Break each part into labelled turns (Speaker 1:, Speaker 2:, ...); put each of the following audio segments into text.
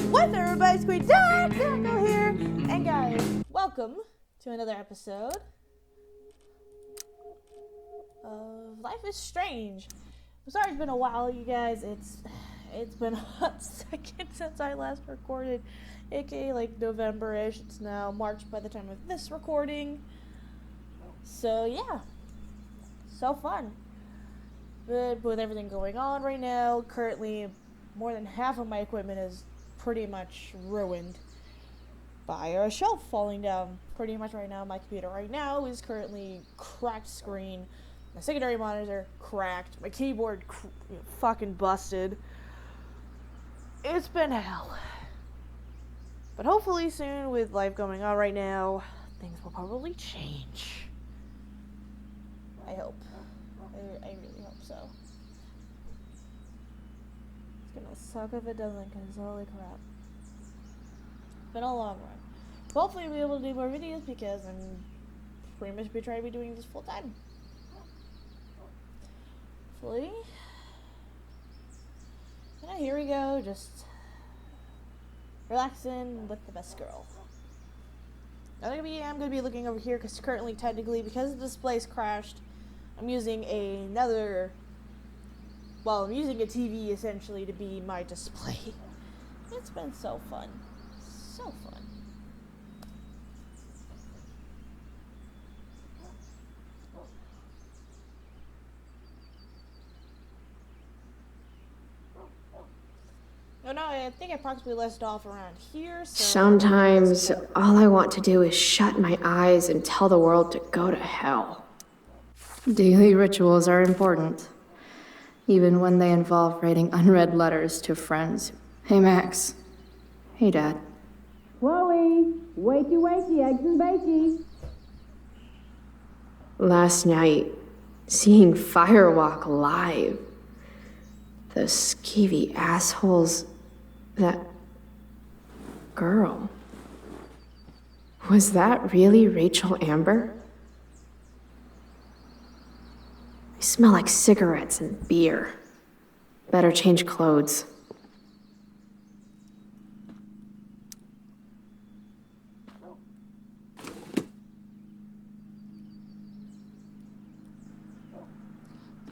Speaker 1: What's up, everybody? Squeak Daco here, and guys, welcome to another episode of Life is Strange. I'm sorry it's been a while, you guys. It's been a hot second since I last recorded, aka like November-ish. It's now March by the time of this recording. So yeah, so fun. But with everything going on right now, currently more than half of my equipment is pretty much ruined by a shelf falling down. Pretty much right now, my computer right now is currently cracked screen, my secondary monitor cracked, my keyboard fucking busted. It's been hell. But hopefully soon, with life going on right now, things will probably change. I hope. I really hope so. It's gonna suck if it doesn't, because holy crap. It's been a long run. Hopefully I'll be able to do more videos, because I'm pretty much trying to be doing this full time. Hopefully. And here we go, just relaxing with the best girl. I'm gonna be looking over here, because currently, technically, because the display's crashed, I'm using I'm using a TV essentially to be my display. It's been so fun. So fun. Oh no, I think I practically left off around here, so...
Speaker 2: Sometimes all I want to do is shut my eyes and tell the world to go to hell. Daily rituals are important, even when they involve writing unread letters to friends. Hey, Max. Hey, Dad.
Speaker 3: Chloe, wakey, wakey, eggs and bakey.
Speaker 2: Last night, seeing Firewalk live. Those skeevy assholes. That girl. Was that really Rachel Amber? I smell like cigarettes and beer. Better change clothes.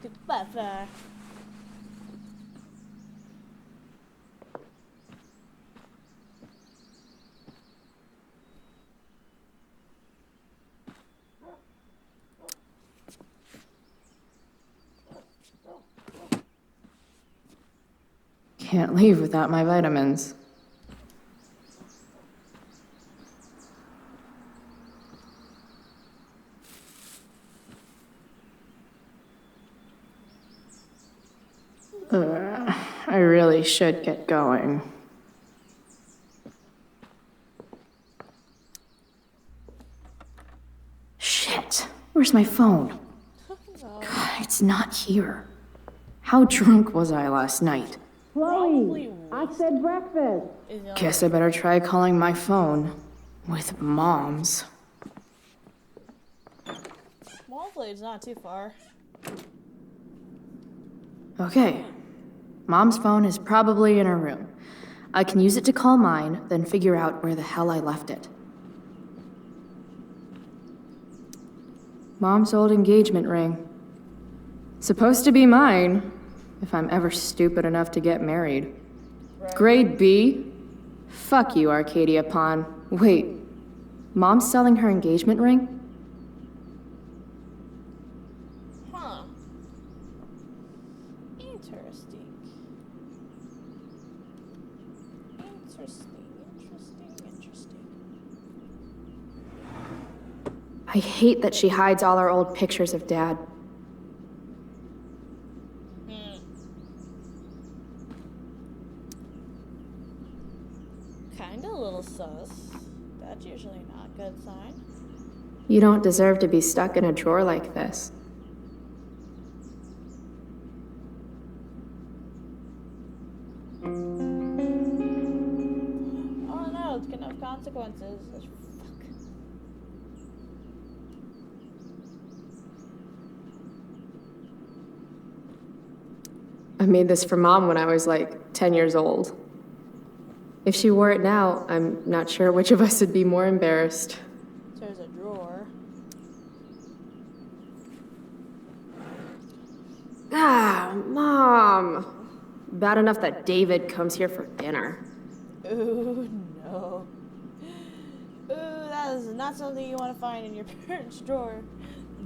Speaker 1: Good butterfly.
Speaker 2: Can't leave without my vitamins. I really should get going. Shit, where's my phone? God, it's not here. How drunk was I last night?
Speaker 3: Chloe, I said breakfast.
Speaker 2: Guess I better try calling my phone with Mom's.
Speaker 1: Smallblade's not too far.
Speaker 2: Okay. Mom's phone is probably in her room. I can use it to call mine, then figure out where the hell I left it. Mom's old engagement ring. Supposed to be mine, if I'm ever stupid enough to get married.
Speaker 1: Right.
Speaker 2: Grade B? Fuck you, Arcadia Pawn. Wait, Mom's selling her engagement ring?
Speaker 1: Huh. Interesting.
Speaker 2: I hate that she hides all our old pictures of Dad.
Speaker 1: Kinda a little sus. That's usually not a good sign.
Speaker 2: You don't deserve to be stuck in a drawer like this.
Speaker 1: Oh no, it's gonna have consequences. Fuck.
Speaker 2: I made this for Mom when I was like 10 years old. If she wore it now, I'm not sure which of us would be more embarrassed.
Speaker 1: There's a drawer.
Speaker 2: Ah, Mom! Bad enough that David comes here for dinner.
Speaker 1: Ooh, no. Ooh, that is not something you want to find in your parents' drawer.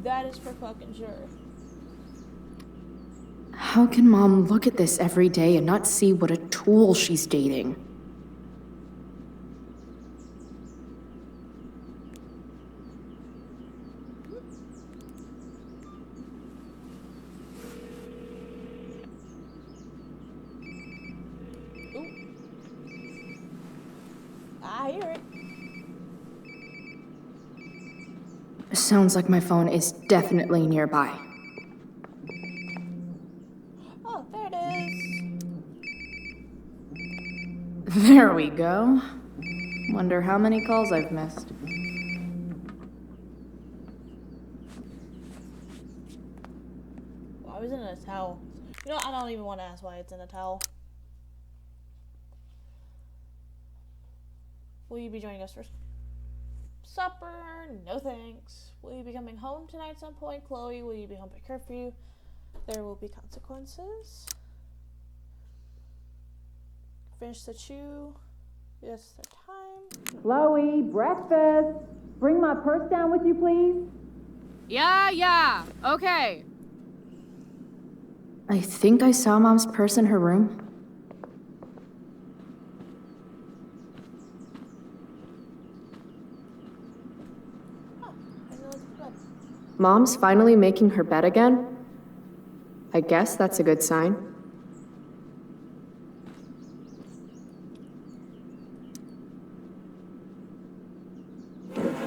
Speaker 1: That is for fucking sure.
Speaker 2: How can Mom look at this every day and not see what a tool she's dating?
Speaker 1: Ooh. I hear it.
Speaker 2: Sounds like my phone is definitely nearby.
Speaker 1: Oh, there it is.
Speaker 2: There we go. Wonder how many calls I've missed.
Speaker 1: Why was it in a towel? You know, I don't even want to ask why it's in a towel. Will you be joining us for supper? No thanks. Will you be coming home tonight at some point? Chloe, will you be home by curfew? There will be consequences. Finish the chew. Yes, their time.
Speaker 3: Chloe, breakfast. Bring my purse down with you, please.
Speaker 2: Yeah, okay. I think I saw Mom's purse in her room.
Speaker 1: Oh, I know it's good.
Speaker 2: Mom's finally making her bed again? I guess that's a good sign.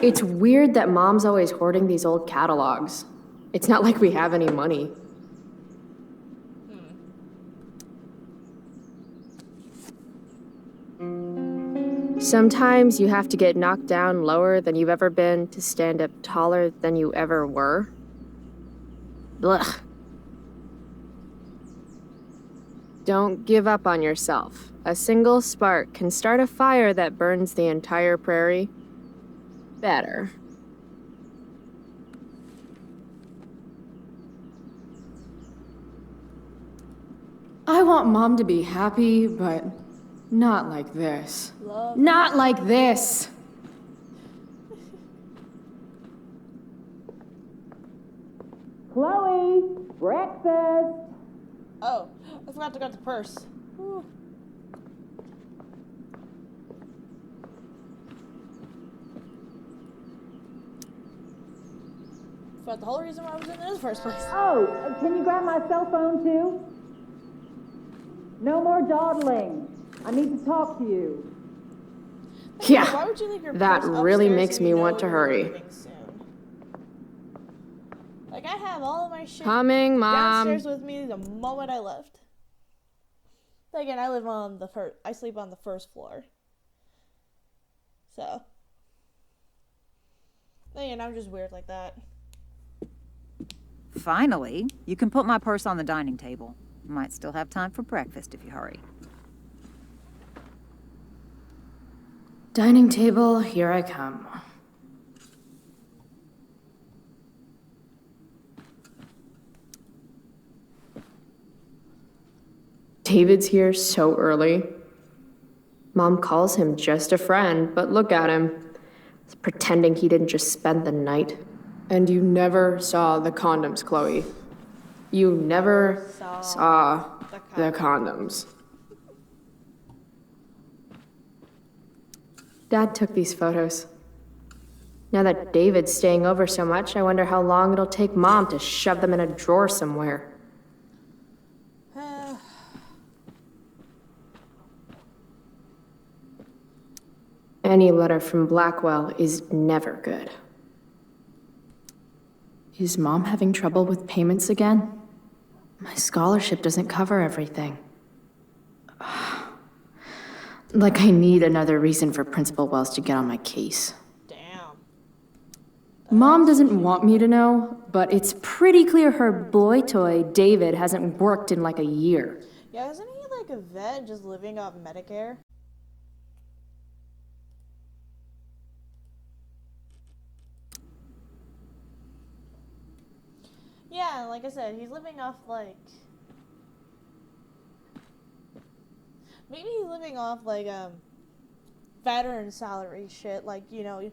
Speaker 2: It's weird that Mom's always hoarding these old catalogs. It's not like we have any money. Sometimes you have to get knocked down lower than you've ever been to stand up taller than you ever were. Blech. Don't give up on yourself. A single spark can start a fire that burns the entire prairie. Better. I want Mom to be happy, but not like this.
Speaker 1: Love.
Speaker 2: Not like this!
Speaker 3: Chloe, breakfast.
Speaker 1: Oh, I forgot to get the purse. Whew. Forgot the whole reason why I was in the first place.
Speaker 3: Oh, can you grab my cell phone too? No more dawdling. I need to talk to you.
Speaker 2: Yeah,
Speaker 1: Why would you leave your
Speaker 2: that
Speaker 1: purse
Speaker 2: really
Speaker 1: upstairs
Speaker 2: makes
Speaker 1: if
Speaker 2: me
Speaker 1: you
Speaker 2: want
Speaker 1: know
Speaker 2: to
Speaker 1: you're
Speaker 2: hurry.
Speaker 1: leaving soon? Like, I have all of my shit
Speaker 2: Coming, Mom.
Speaker 1: downstairs with me the moment I left. Again, I live on the first. I sleep on the first floor. So, again, I'm just weird like that.
Speaker 4: Finally, you can put my purse on the dining table. Might still have time for breakfast if you hurry.
Speaker 2: Dining table, here I come. David's here so early. Mom calls him just a friend, but look at him. He's pretending he didn't just spend the night. And you never saw the condoms, Chloe. You never saw the condoms. Dad took these photos. Now that David's staying over so much, I wonder how long it'll take Mom to shove them in a drawer somewhere. Any letter from Blackwell is never good. Is Mom having trouble with payments again? My scholarship doesn't cover everything. Like I need another reason for Principal Wells to get on my case.
Speaker 1: Damn.
Speaker 2: Mom doesn't want me to know, but it's pretty clear her boy toy, David, hasn't worked in like a year.
Speaker 1: Yeah, isn't he like a vet just living off Medicare? Yeah, like I said, he's living off like... Maybe he's living off like, veteran salary shit, like, you know...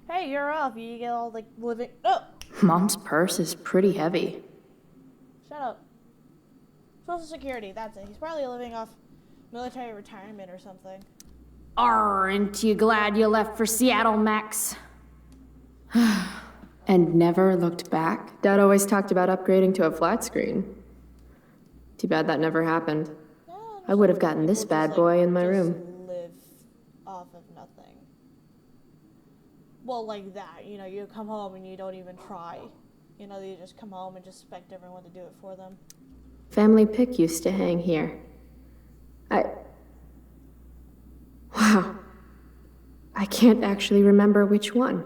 Speaker 1: Hey, you're off, you get all like living... Oh!
Speaker 2: Mom's purse is pretty heavy.
Speaker 1: Shut up. Social Security, that's it. He's probably living off military retirement or something.
Speaker 2: Aren't you glad you left for Seattle, Max? And never looked back? Dad always talked about upgrading to a flat screen. Too bad that never happened.
Speaker 1: Yeah,
Speaker 2: I would have gotten this bad boy in my room.
Speaker 1: Live off of nothing. Well, like that, you know, you come home and you don't even try. You know, you just come home and just expect everyone to do it for them.
Speaker 2: Family pic used to hang here. Wow. I can't actually remember which one.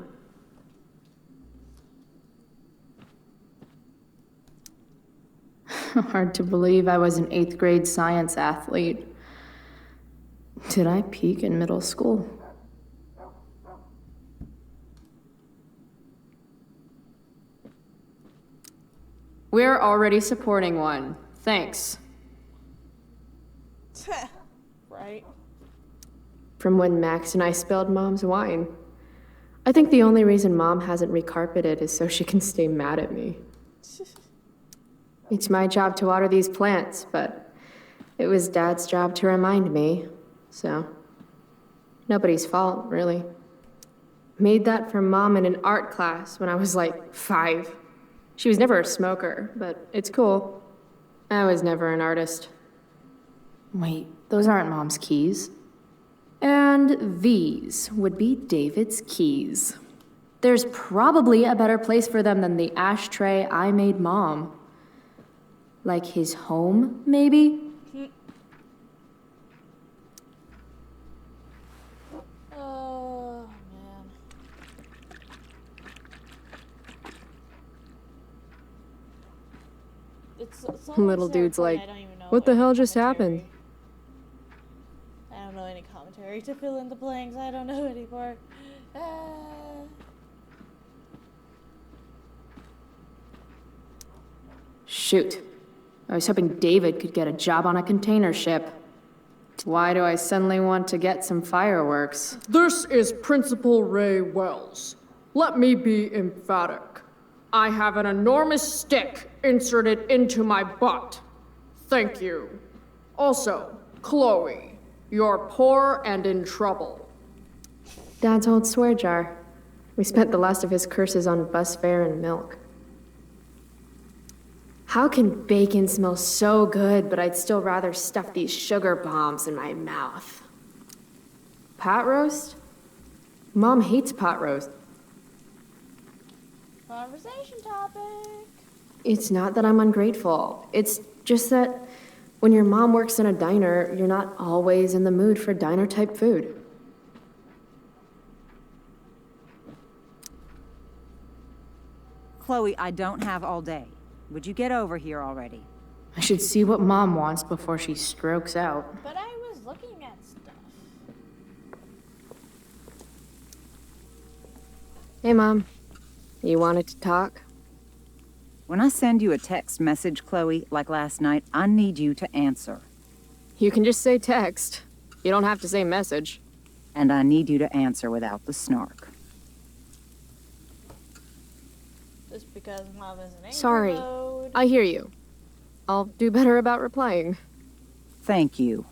Speaker 2: Hard to believe I was an 8th grade science athlete. Did I peak in middle school? We're already supporting one. Thanks.
Speaker 1: Right?
Speaker 2: From when Max and I spilled Mom's wine. I think the only reason Mom hasn't recarpeted is so she can stay mad at me. It's my job to water these plants, but it was Dad's job to remind me, so nobody's fault, really. Made that for Mom in an art class when I was like 5. She was never a smoker, but it's cool. I was never an artist. Wait, those aren't Mom's keys. And these would be David's keys. There's probably a better place for them than the ashtray I made Mom. Like his home, maybe?
Speaker 1: Oh, man. It's
Speaker 2: Little dude's like, what the hell just happened?
Speaker 1: I don't know any commentary to fill in the blanks. I don't know anymore.
Speaker 2: Shoot. I was hoping David could get a job on a container ship. Why do I suddenly want to get some fireworks?
Speaker 5: This is Principal Ray Wells. Let me be emphatic. I have an enormous stick inserted into my butt. Thank you. Also, Chloe, you're poor and in trouble.
Speaker 2: Dad's old swear jar. We spent the last of his curses on bus fare and milk. How can bacon smell so good, but I'd still rather stuff these sugar bombs in my mouth? Pot roast? Mom hates pot roast.
Speaker 1: Conversation topic.
Speaker 2: It's not that I'm ungrateful. It's just that when your mom works in a diner, you're not always in the mood for diner-type food.
Speaker 4: Chloe, I don't have all day. Would you get over here already?
Speaker 2: I should see what Mom wants before she strokes out.
Speaker 1: But I was looking at stuff.
Speaker 2: Hey, Mom. You wanted to talk?
Speaker 4: When I send you a text message, Chloe, like last night, I need you to answer.
Speaker 2: You can just say text. You don't have to say message.
Speaker 4: And I need you to answer without the snark.
Speaker 1: Just because Mom is in angry
Speaker 2: Sorry.
Speaker 1: mode.
Speaker 2: I hear you. I'll do better about replying.
Speaker 4: Thank you.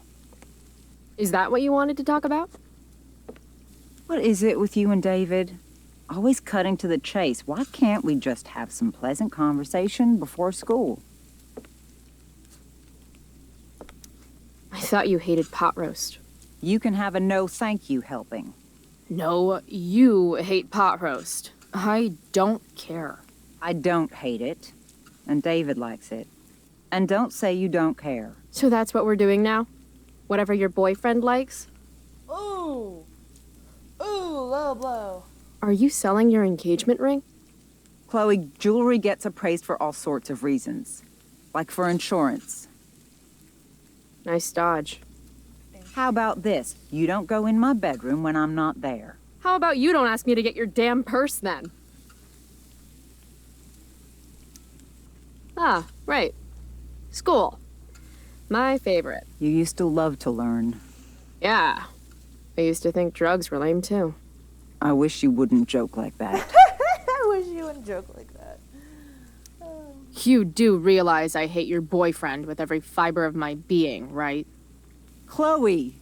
Speaker 2: Is that what you wanted to talk about?
Speaker 4: What is it with you and David? Always cutting to the chase. Why can't we just have some pleasant conversation before school?
Speaker 2: I thought you hated pot roast.
Speaker 4: You can have a no thank you helping.
Speaker 2: No, you hate pot roast. I don't care.
Speaker 4: I don't hate it. And David likes it. And don't say you don't care.
Speaker 2: So that's what we're doing now? Whatever your boyfriend likes?
Speaker 1: Ooh. Ooh, low blow.
Speaker 2: Are you selling your engagement ring?
Speaker 4: Chloe, jewelry gets appraised for all sorts of reasons. Like for insurance.
Speaker 2: Nice dodge.
Speaker 4: How about this? You don't go in my bedroom when I'm not there.
Speaker 6: How about you don't ask me to get your damn purse then? Ah, right. School. My favorite.
Speaker 4: You used to love to learn.
Speaker 6: Yeah. I used to think drugs were lame too.
Speaker 4: I wish you wouldn't joke like that.
Speaker 1: I wish you wouldn't joke like that.
Speaker 6: You do realize I hate your boyfriend with every fiber of my being, right?
Speaker 4: Chloe!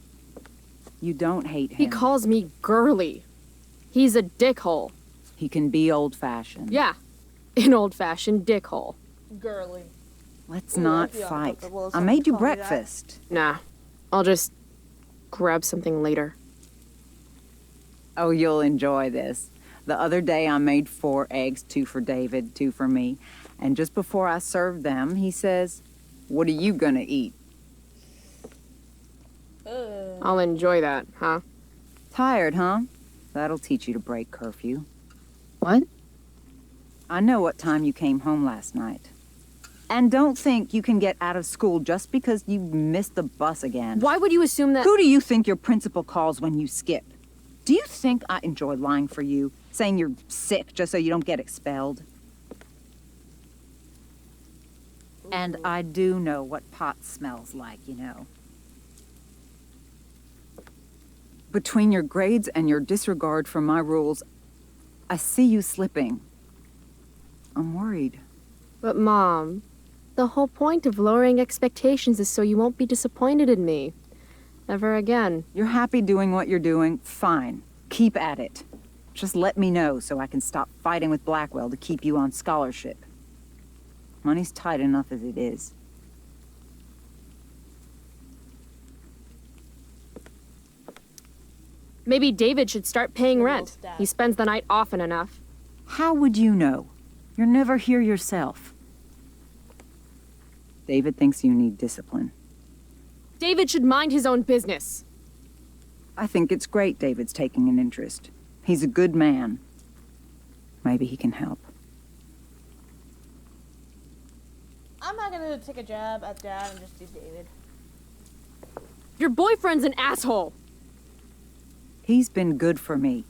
Speaker 4: You don't hate him.
Speaker 6: He calls me girly. He's a dickhole.
Speaker 4: He can be old-fashioned.
Speaker 6: Yeah, an old-fashioned dickhole.
Speaker 1: Girly.
Speaker 4: Let's
Speaker 1: Ooh,
Speaker 4: not
Speaker 1: I'd be
Speaker 4: fight.
Speaker 1: uncomfortable if
Speaker 4: I
Speaker 1: someone
Speaker 4: made you
Speaker 1: called me that.
Speaker 4: breakfast.
Speaker 6: Nah, I'll just grab something later.
Speaker 4: Oh, you'll enjoy this. The other day I made 4 eggs, 2 for David, 2 for me. And just before I served them, he says, "What are you gonna eat?"
Speaker 6: I'll enjoy that, huh?
Speaker 4: Tired, huh? That'll teach you to break curfew.
Speaker 2: What?
Speaker 4: I know what time you came home last night. And don't think you can get out of school just because you missed the bus again.
Speaker 6: Why would you assume that?
Speaker 4: Who do you think your principal calls when you skip? Do you think I enjoy lying for you, saying you're sick just so you don't get expelled? And I do know what pot smells like, you know. Between your grades and your disregard for my rules, I see you slipping. I'm worried.
Speaker 6: But Mom, the whole point of lowering expectations is so you won't be disappointed in me. Ever again.
Speaker 4: You're happy doing what you're doing? Fine. Keep at it. Just let me know so I can stop fighting with Blackwell to keep you on scholarship. Money's tight enough as it is.
Speaker 6: Maybe David should start paying rent.
Speaker 1: stab.
Speaker 6: He spends the night often enough.
Speaker 4: How would you know? You're never here yourself. David thinks you need discipline.
Speaker 6: David should mind his own business.
Speaker 4: I think it's great David's taking an interest. He's a good man. Maybe he can help.
Speaker 1: I'm not gonna take a jab at Dad and just do David.
Speaker 6: Your boyfriend's an asshole.
Speaker 4: He's been good for me.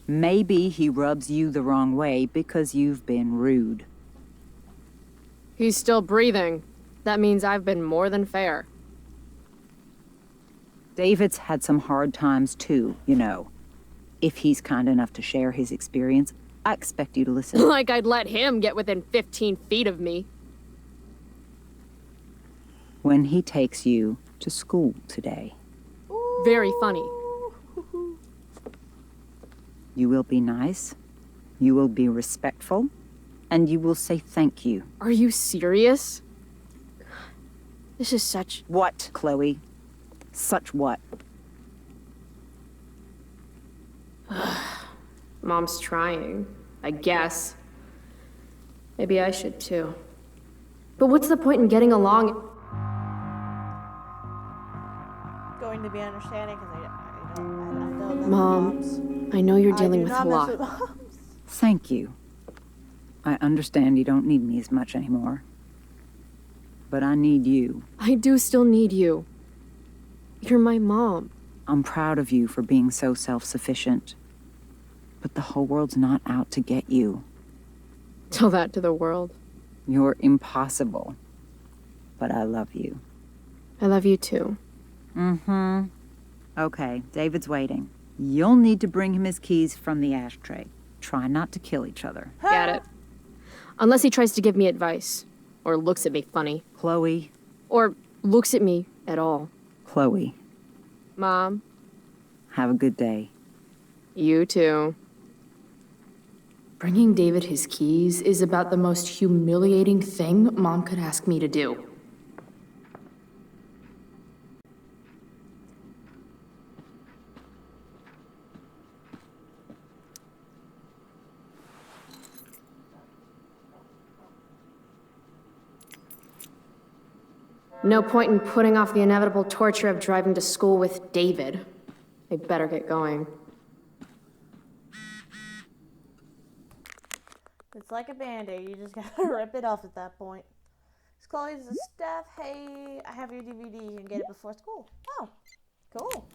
Speaker 4: Maybe he rubs you the wrong way because you've been rude.
Speaker 6: He's still breathing. That means I've been more than fair.
Speaker 4: David's had some hard times too, you know. If he's kind enough to share his experience, I expect you to listen.
Speaker 6: Like I'd let him get within 15 feet of me.
Speaker 4: When he takes you to school today,
Speaker 6: Very funny.
Speaker 4: you will be nice, you will be respectful, and you will say thank you.
Speaker 6: Are you serious? This is such...
Speaker 4: What, Chloe? Such what?
Speaker 6: Mom's trying, I guess. Maybe I should too. But what's the point in getting along?
Speaker 1: Going to be understanding because I don't mess with
Speaker 2: Mom,
Speaker 1: moms.
Speaker 2: I know you're
Speaker 1: I
Speaker 2: dealing
Speaker 1: do
Speaker 2: with
Speaker 1: not
Speaker 2: a
Speaker 1: mess
Speaker 2: lot.
Speaker 1: with moms.
Speaker 4: Thank you. I understand you don't need me as much anymore. But I need you.
Speaker 6: I do still need you. You're my mom.
Speaker 4: I'm proud of you for being so self-sufficient. But the whole world's not out to get you.
Speaker 6: Tell that to the world.
Speaker 4: You're impossible. But I love you.
Speaker 6: I love you too.
Speaker 4: Mm-hmm. Okay, David's waiting. You'll need to bring him his keys from the ashtray. Try not to kill each other.
Speaker 6: Get it? Unless he tries to give me advice. Or looks at me funny.
Speaker 4: Chloe.
Speaker 6: Or looks at me at all.
Speaker 4: Chloe.
Speaker 6: Mom,
Speaker 4: Have a good day.
Speaker 6: you too.
Speaker 2: Bringing David his keys is about the most humiliating thing Mom could ask me to do.
Speaker 6: No point in putting off the inevitable torture of driving to school with David. I better get going.
Speaker 1: It's like a band-aid. You just gotta rip it off at that point. It's Chloe's the Steph. Hey, I have your DVD. You can get it before school. Oh, cool.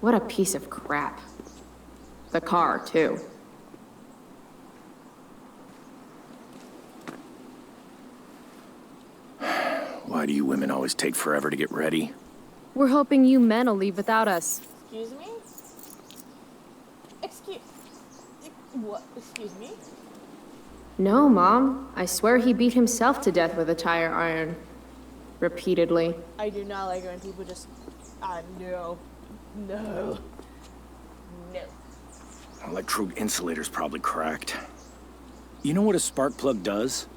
Speaker 6: What a piece of crap. The car, too.
Speaker 7: Why do you women always take forever to get ready?
Speaker 6: We're hoping you men will leave without us.
Speaker 1: Excuse me? What? Excuse me?
Speaker 6: No, Mom. I swear he beat himself to death with a tire iron. Repeatedly.
Speaker 1: I do not like when people just... no. No. No.
Speaker 7: Electrode insulator's probably cracked. You know what a spark plug does?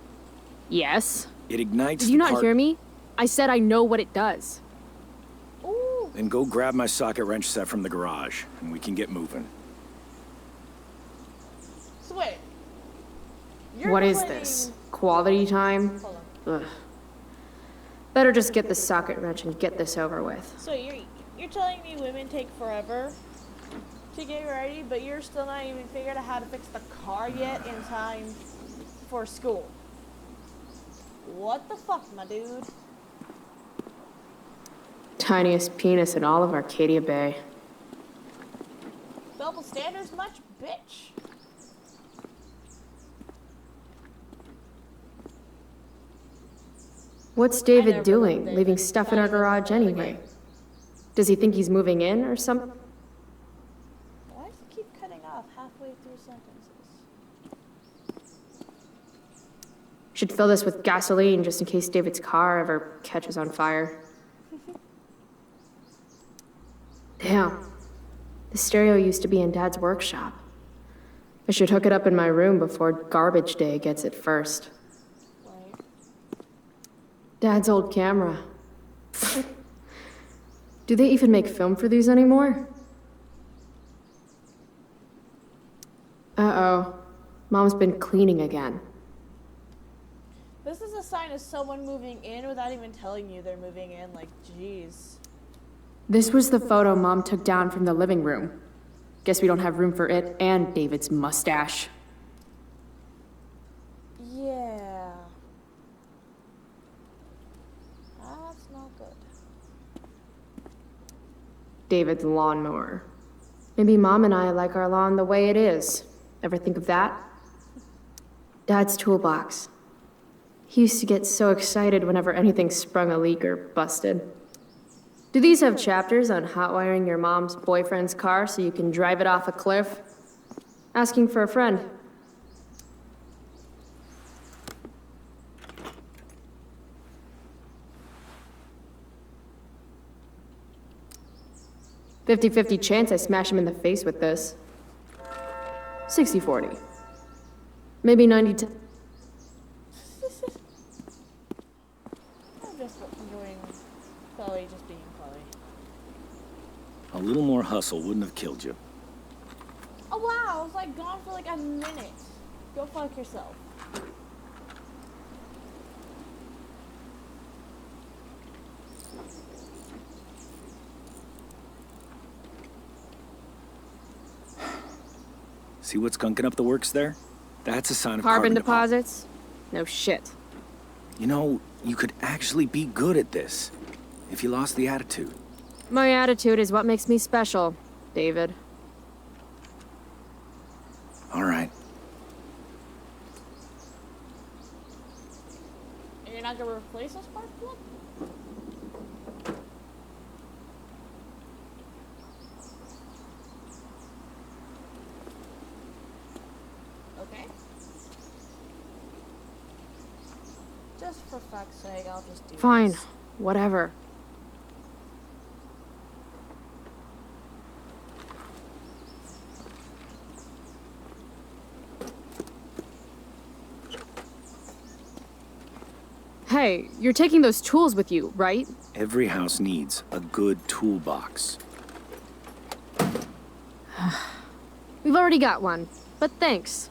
Speaker 6: Yes.
Speaker 7: It ignites
Speaker 6: Did you not hear me? I said I know what it does.
Speaker 1: Ooh.
Speaker 7: Then go grab my socket wrench set from the garage, and we can get moving.
Speaker 1: So wait.
Speaker 6: What is this? Quality time?
Speaker 1: Hold on.
Speaker 6: Ugh. Better just get the socket wrench and get this over with.
Speaker 1: So you're telling me women take forever to get ready, but you're still not even figured out how to fix the car yet in time for school? What the fuck, my dude?
Speaker 6: Tiniest penis in all of Arcadia Bay.
Speaker 1: Double standards much, bitch.
Speaker 6: What's
Speaker 1: never
Speaker 6: David
Speaker 1: loved
Speaker 6: doing,
Speaker 1: David.
Speaker 6: leaving stuff in our garage anyway? Does he think he's moving in or something?
Speaker 1: Why does it keep cutting off halfway through sentences?
Speaker 6: Should fill this with gasoline just in case David's car ever catches on fire. Damn. The stereo used to be in Dad's workshop. I should hook it up in my room before garbage day gets it first.
Speaker 1: Right.
Speaker 6: Dad's old camera. Do they even make film for these anymore? Uh-oh. Mom's been cleaning again.
Speaker 1: This is a sign of someone moving in without even telling you they're moving in. Like, jeez.
Speaker 6: This was the photo Mom took down from the living room. Guess we don't have room for it and David's mustache.
Speaker 1: Yeah. That's not good.
Speaker 6: David's lawnmower. Maybe Mom and I like our lawn the way it is. Ever think of that? Dad's toolbox. He used to get so excited whenever anything sprung a leak or busted. Do these have chapters on hotwiring your mom's boyfriend's car so you can drive it off a cliff? Asking for a friend. "50-50 chance I smash him in the face with this. 60-40. Maybe 90-10.
Speaker 1: I'm just enjoying Chloe just being Chloe.
Speaker 7: A little more hustle wouldn't have killed you.
Speaker 1: Oh wow, I was like gone for like a minute. Go fuck yourself.
Speaker 7: See what's gunking up the works there? That's a sign of
Speaker 6: Carbon
Speaker 7: deposit.
Speaker 6: deposits? No shit.
Speaker 7: You know, you could actually be good at this if you lost the attitude.
Speaker 6: My attitude is what makes me special, David.
Speaker 7: All right.
Speaker 1: And you're not gonna replace a spark plug? Okay. Just for fuck's sake, I'll just do
Speaker 6: Fine,
Speaker 1: this.
Speaker 6: whatever. Hey, you're taking those tools with you, right?
Speaker 7: Every house needs a good toolbox.
Speaker 6: We've already got one, but thanks.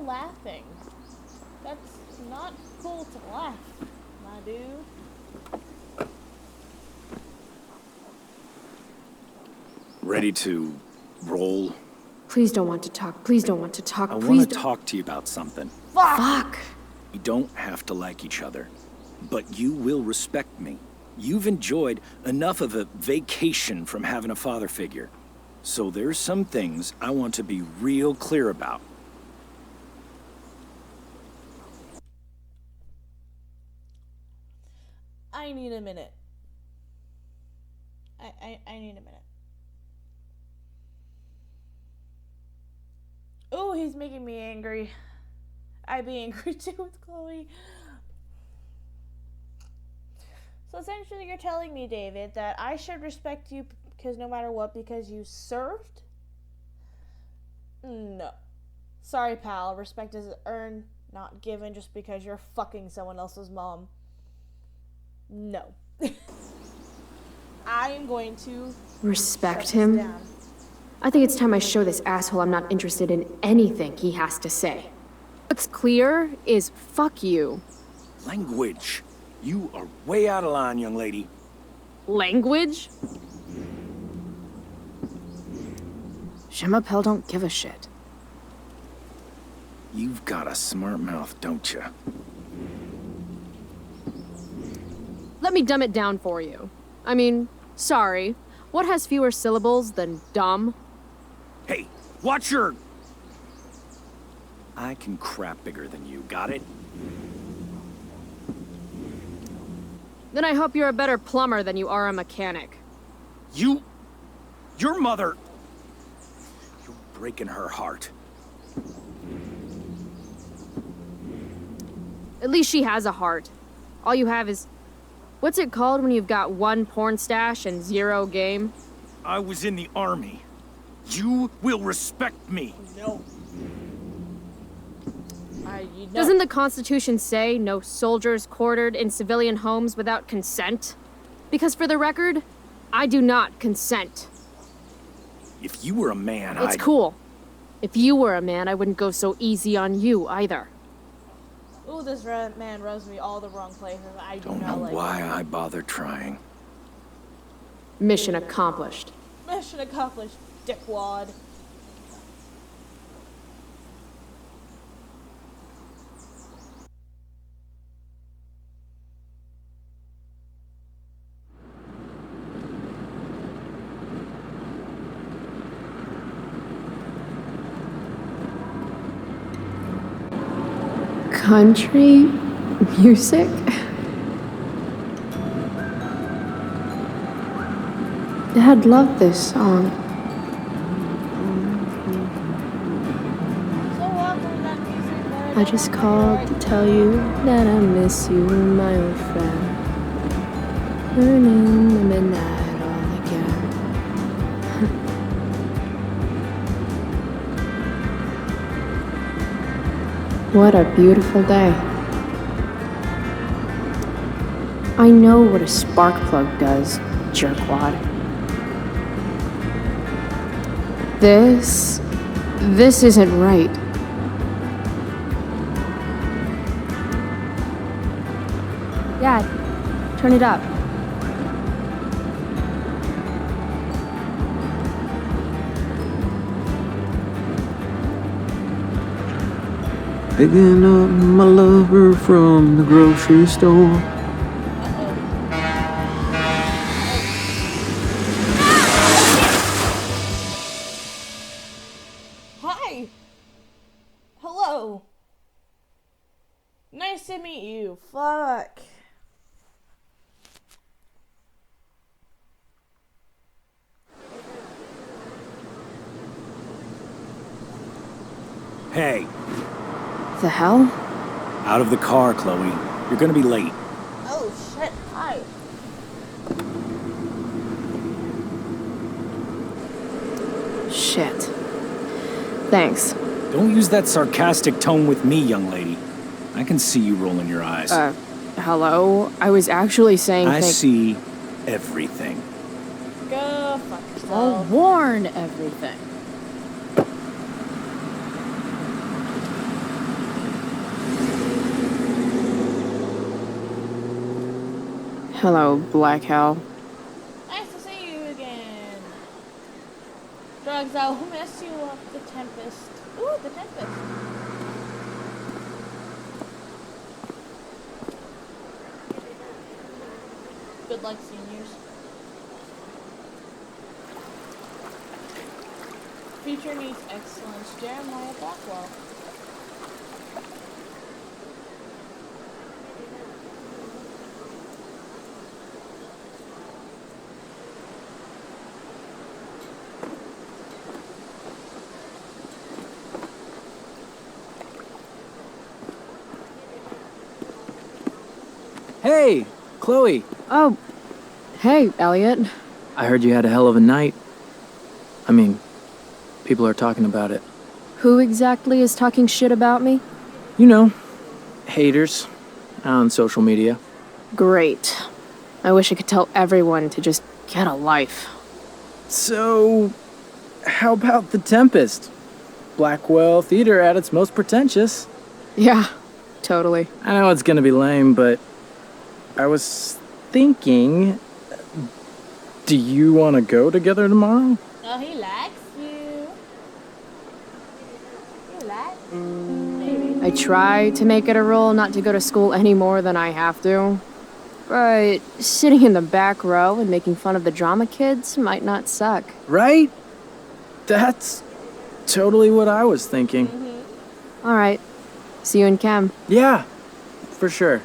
Speaker 1: laughing? That's not cool to laugh, my dude.
Speaker 7: Ready to roll?
Speaker 6: Please don't want to talk. Please don't want to talk.
Speaker 7: I want
Speaker 6: Please
Speaker 7: to talk to you about something.
Speaker 6: Fuck!
Speaker 7: We don't have to like each other, but you will respect me. You've enjoyed enough of a vacation from having a father figure. So there's some things I want to be real clear about.
Speaker 1: I need a minute. I need a minute. Oh, he's making me angry. I'd be angry too with Chloe. So essentially you're telling me, David, that I should respect you because no matter what, because you served? No. Sorry, pal. Respect is earned, not given just because you're fucking someone else's mom. No. I am going to
Speaker 6: Respect
Speaker 1: shut
Speaker 6: him?
Speaker 1: this down.
Speaker 6: I think it's time I show this asshole I'm not interested in anything he has to say.
Speaker 5: What's clear is fuck you.
Speaker 7: Language. You are way out of line, young lady.
Speaker 5: Language?
Speaker 2: Shimapel don't give a shit.
Speaker 7: You've got a smart mouth, don't you?
Speaker 5: Let me dumb it down for you. I mean, sorry. What has fewer syllables than dumb?
Speaker 7: Hey, watch your... I can crap bigger than you, got it?
Speaker 5: Then I hope you're a better plumber than you are a mechanic.
Speaker 7: Your mother... You're breaking her heart.
Speaker 5: At least she has a heart. All you have is... What's it called when you've got one porn stash and zero game?
Speaker 7: I was in the army. You will respect me.
Speaker 1: No.
Speaker 5: Doesn't the Constitution say no soldiers quartered in civilian homes without consent? Because for the record, I do not consent.
Speaker 7: If you were a man,
Speaker 5: It's cool. If you were a man, I wouldn't go so easy on you either.
Speaker 1: Ooh, this man rubs me all the wrong places. I do
Speaker 7: Don't
Speaker 1: not
Speaker 7: know
Speaker 1: like
Speaker 7: why
Speaker 1: it.
Speaker 7: I bother trying.
Speaker 6: Mission accomplished.
Speaker 1: Mission accomplished, dickwad.
Speaker 6: Country music? Dad loved this song.
Speaker 1: So awkward that music, but
Speaker 6: I just called to tell you that I miss you, my old friend. Burning the midnight all again. What a beautiful day. I know what a spark plug does, jerkwad. This isn't right. Dad, turn it up.
Speaker 8: Picking up my lover from the grocery store.
Speaker 1: Hi. Hello. Nice to meet you. Fuck.
Speaker 7: Hey,
Speaker 6: The hell?
Speaker 7: out of the car, Chloe. You're gonna be late.
Speaker 1: Oh shit. Hi.
Speaker 6: Shit. Thanks.
Speaker 7: Don't use that sarcastic tone with me, young lady. I can see you rolling your eyes.
Speaker 6: Hello? I was actually saying
Speaker 7: I see everything.
Speaker 1: Go fuck
Speaker 5: I'll
Speaker 1: yourself.
Speaker 5: warn everything. Hello, Black Hell.
Speaker 1: Nice to see you again. Drugs, I'll mess you up. The Tempest. Ooh, the Tempest. Good luck, seniors. Future needs excellence. Jeremiah Blackwell.
Speaker 8: Hey, Chloe.
Speaker 5: Oh, hey, Elliot.
Speaker 8: I heard you had a hell of a night. I mean, people are talking about it.
Speaker 6: Who exactly is talking shit about me?
Speaker 8: You know, haters on social media.
Speaker 6: Great. I wish I could tell everyone to just get a life.
Speaker 8: So, how about the Tempest? Blackwell Theater at its most pretentious.
Speaker 6: Yeah, totally.
Speaker 8: I know it's gonna be lame, but I was thinking, do you want to go together tomorrow?
Speaker 1: Oh, he likes you. He likes you.
Speaker 6: I try to make it a rule not to go to school any more than I have to. But sitting in the back row and making fun of the drama kids might not suck.
Speaker 8: Right? That's totally what I was thinking.
Speaker 6: All right. See you in chem.
Speaker 8: Yeah, for sure.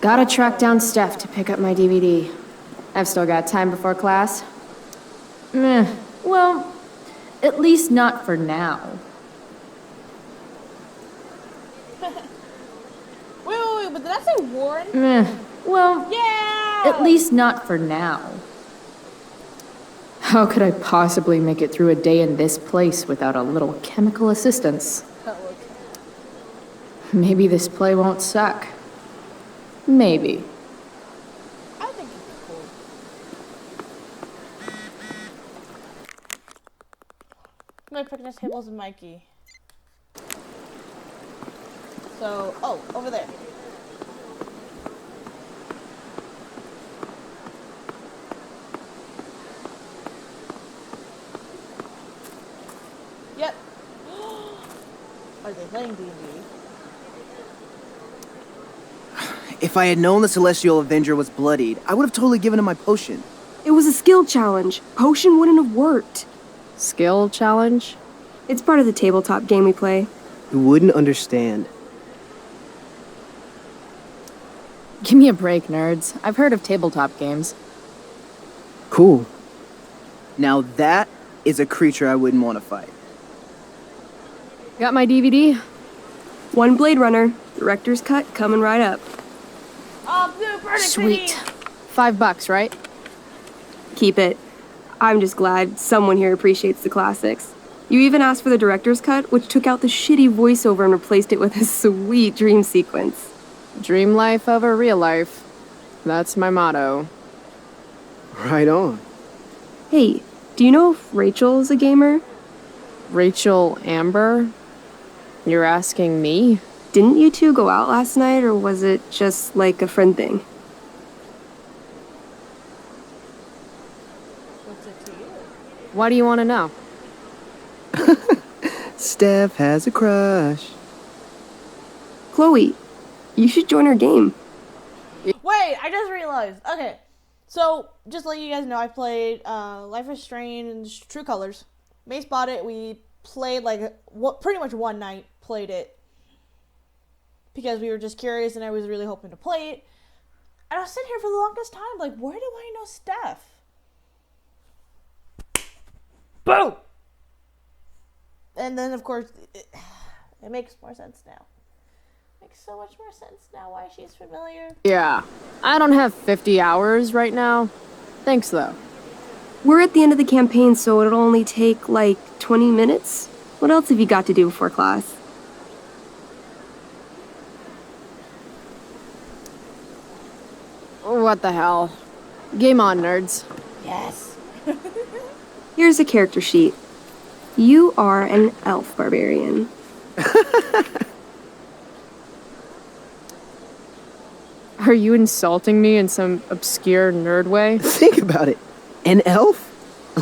Speaker 6: Gotta track down Steph to pick up my DVD. I've still got time before class. Well, at least not for now.
Speaker 1: Wait, but did I say Warren?
Speaker 6: Well,
Speaker 1: Yeah!
Speaker 6: at least not for now. How could I possibly make it through a day in this place without a little chemical assistance? Maybe this play won't suck. Maybe.
Speaker 1: I think it's cool. My picnic table's in Mikey. So, oh, over there. Yep. Are they playing D&D?
Speaker 9: If I had known the Celestial Avenger was bloodied, I would have totally given him my potion.
Speaker 10: It was a skill challenge. Potion wouldn't have worked.
Speaker 6: Skill challenge?
Speaker 10: It's part of the tabletop game we play.
Speaker 9: You wouldn't understand.
Speaker 6: Give me a break, nerds. I've heard of tabletop games.
Speaker 9: Cool. Now that is a creature I wouldn't want to fight.
Speaker 6: Got my DVD?
Speaker 10: One Blade Runner, director's cut coming right up.
Speaker 1: Oh, dude, burn it,
Speaker 6: Sweet. $5, right?
Speaker 10: Keep it. I'm just glad someone here appreciates the classics. You even asked for the director's cut, which took out the shitty voiceover and replaced it with a sweet dream sequence.
Speaker 6: Dream life over real life. That's my motto.
Speaker 9: Right on.
Speaker 10: Hey, do you know if Rachel is a gamer?
Speaker 6: Rachel Amber? You're asking me?
Speaker 10: Didn't you two go out last night, or was it just like a friend thing?
Speaker 1: What's it to you?
Speaker 6: Why do you want to know?
Speaker 9: Steph has a crush.
Speaker 10: Chloe, you should join our game.
Speaker 1: Wait, I just realized. Okay, so just to let you guys know, I played Life is Strange True Colors. Mace bought it. We played like pretty much one night. Played it because we were just curious, and I was really hoping to play it. And I was sitting here for the longest time, like, where do I know Steph? Boom. And then, of course, it makes more sense now. Makes so much more sense now why she's familiar.
Speaker 6: Yeah. I don't have 50 hours right now. Thanks, though.
Speaker 10: We're at the end of the campaign, so it'll only take like 20 minutes. What else have you got to do before class?
Speaker 6: What the hell? Game on, nerds.
Speaker 1: Yes.
Speaker 10: Here's a character sheet. You are an elf barbarian.
Speaker 5: Are you insulting me in some obscure nerd way?
Speaker 9: Think about it. An elf?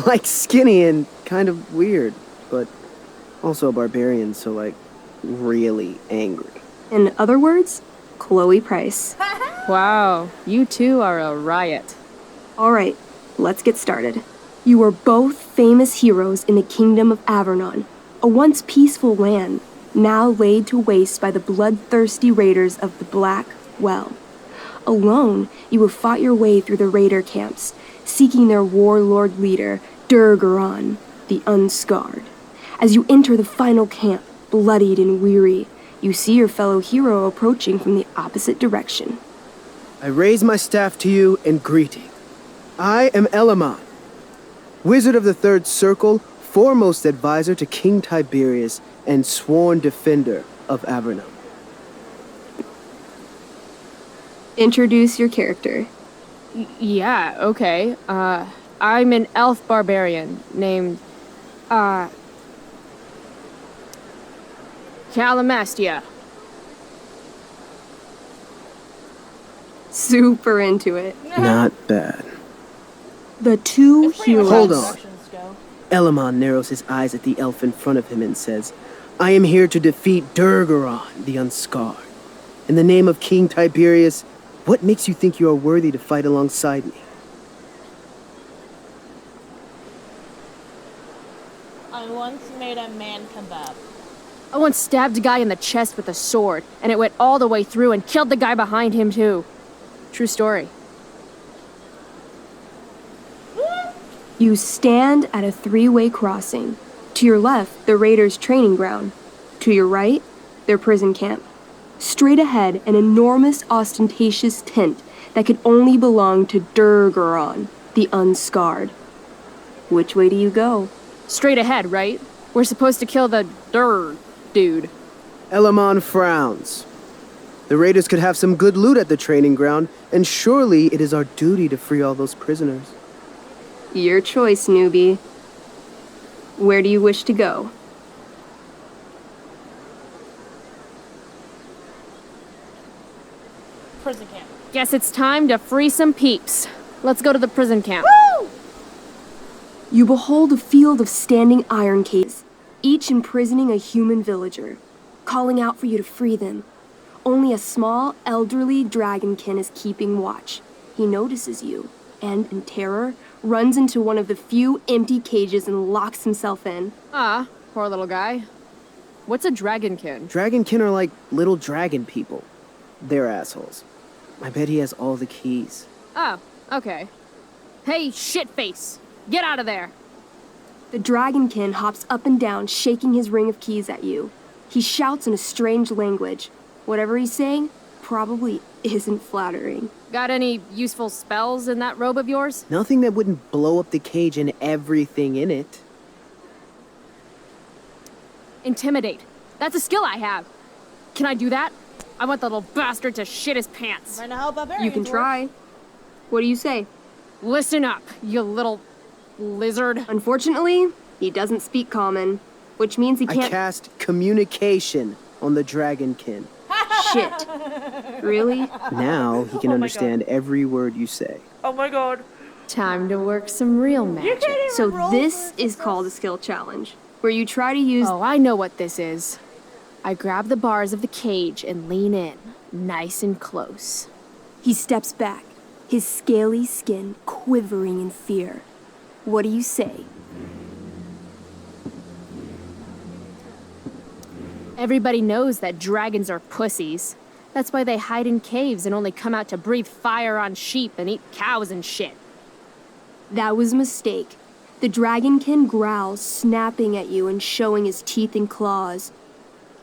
Speaker 9: Like skinny and kind of weird, but also a barbarian, so like really angry.
Speaker 10: In other words, Chloe Price.
Speaker 5: Wow, you two are a riot.
Speaker 10: All right, let's get started. You are both famous heroes in the kingdom of Avernon, a once peaceful land, now laid to waste by the bloodthirsty raiders of the Black Well. Alone, you have fought your way through the raider camps, seeking their warlord leader, Durgaron, the Unscarred. As you enter the final camp, bloodied and weary, you see your fellow hero approaching from the opposite direction.
Speaker 9: I raise my staff to you in greeting. I am Elamon, Wizard of the Third Circle, foremost advisor to King Tiberius, and sworn defender of Avernon.
Speaker 10: Introduce your character.
Speaker 5: Yeah, okay. I'm an elf barbarian named, Calamastia.
Speaker 10: Super into it.
Speaker 9: Not bad.
Speaker 10: The two
Speaker 1: It's pretty
Speaker 10: heroes.
Speaker 1: much how
Speaker 9: Hold on.
Speaker 1: instructions go.
Speaker 9: Elamon narrows his eyes at the elf in front of him and says, I am here to defeat Durgaron, the Unscarred. In the name of King Tiberius, what makes you think you are worthy to fight alongside me?
Speaker 1: I once made a man kebab.
Speaker 5: I once stabbed a guy in the chest with a sword, and it went all the way through and killed the guy behind him, too. True story.
Speaker 10: You stand at a three-way crossing. To your left, the raiders' training ground. To your right, their prison camp. Straight ahead, an enormous, ostentatious tent that could only belong to Durgaron, the Unscarred. Which way do you go?
Speaker 5: Straight ahead, right? We're supposed to kill the dude.
Speaker 9: Elamon frowns. The raiders could have some good loot at the training ground, and surely it is our duty to free all those prisoners.
Speaker 10: Your choice, newbie. Where do you wish to go?
Speaker 1: Prison camp.
Speaker 5: Guess it's time to free some peeps. Let's go to the prison camp.
Speaker 10: You behold a field of standing iron cages, each imprisoning a human villager, calling out for you to free them. Only a small, elderly dragonkin is keeping watch. He notices you, and in terror, runs into one of the few empty cages and locks himself in.
Speaker 5: Ah, poor little guy. What's a dragonkin?
Speaker 9: Dragonkin are like little dragon people. They're assholes. I bet he has all the keys.
Speaker 5: Oh, okay. Hey, shitface! Get out of there!
Speaker 10: The dragonkin hops up and down, shaking his ring of keys at you. He shouts in a strange language. Whatever he's saying probably isn't flattering.
Speaker 5: Got any useful spells in that robe of yours?
Speaker 9: Nothing that wouldn't blow up the cage and everything in it.
Speaker 5: Intimidate. That's a skill I have. Can I do that? I want the little bastard to shit his pants.
Speaker 1: I know how barbarians
Speaker 10: You can
Speaker 1: work.
Speaker 10: try. What do you say?
Speaker 5: Listen up, you little lizard.
Speaker 10: Unfortunately, he doesn't speak common, which means he
Speaker 9: I
Speaker 10: can't.
Speaker 9: cast communication on the dragonkin.
Speaker 10: Shit. Really?
Speaker 9: Now he can
Speaker 1: Oh my
Speaker 9: understand every word you say.
Speaker 1: Oh my god.
Speaker 2: Time to work some real
Speaker 1: You
Speaker 2: magic.
Speaker 1: can't even
Speaker 10: So
Speaker 1: roll
Speaker 10: this
Speaker 1: for
Speaker 10: is
Speaker 1: success.
Speaker 10: called a skill challenge, where you try to use.
Speaker 5: Oh, I know what this is. I grab the bars of the cage and lean in, nice and close.
Speaker 10: He steps back, his scaly skin quivering in fear. What do you say?
Speaker 5: Everybody knows that dragons are pussies. That's why they hide in caves and only come out to breathe fire on sheep and eat cows and shit.
Speaker 10: That was a mistake. The dragonkin growls, snapping at you and showing his teeth and claws.